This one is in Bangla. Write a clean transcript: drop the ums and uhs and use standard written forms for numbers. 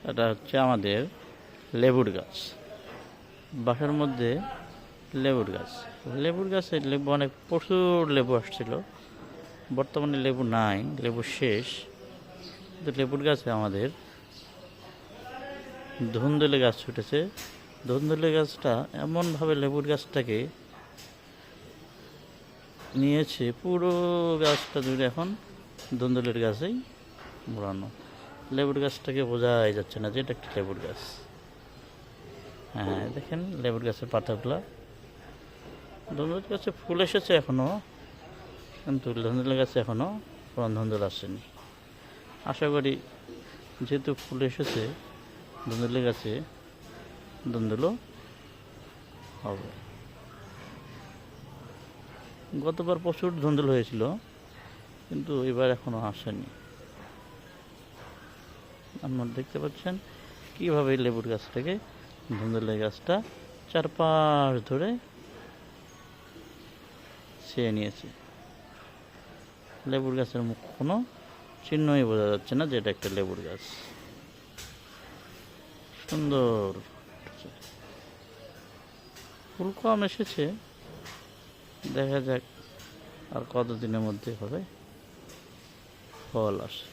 এটা হচ্ছে আমাদের লেবুর গাছ। বাসার মধ্যে লেবুর গাছে লেবু অনেক প্রচুর লেবু আসছিল। বর্তমানে লেবু নাই, লেবু শেষ। কিন্তু লেবুর গাছে আমাদের ধুন্দুলে গাছ ছুটেছে। ধুন্দুলে গাছটা এমনভাবে লেবুর গাছটাকে নিয়েছে, পুরো গাছটা জুড়ে এখন ধুন্দুলের গাছেই মোড়ানো। লেবুর গাছটাকে বোঝাই যাচ্ছে না যে এটা একটা লেবুর গাছ। হ্যাঁ, দেখেন লেবুর গাছের পাতাগুলা। ধুন্দুল গাছে ফুল এসেছে এখনো, কিন্তু ধুন্দুল গাছে এখনো কোনো ধুন্দুল আসেনি। আশা করি যেহেতু ফুল এসেছে ধুন্দুল গাছে, ধুন্দুলও হবে। গতবার প্রচুর ধুন্দুল হয়েছিল, কিন্তু এবার এখনো আসেনি। আপনারা দেখতে পাচ্ছেন কীভাবে লেবুর গাছটাকে ধুন্দুলের গাছটা চারপাশ ধরে ছেয়ে নিয়েছে। লেবুর গাছের মুখ কোনো চিহ্নই বোঝা যাচ্ছে না যে এটা একটা লেবুর গাছ। সুন্দর ফুল কম এসেছে, দেখা যাক আর কতদিনের মধ্যে হবে ফল আসে।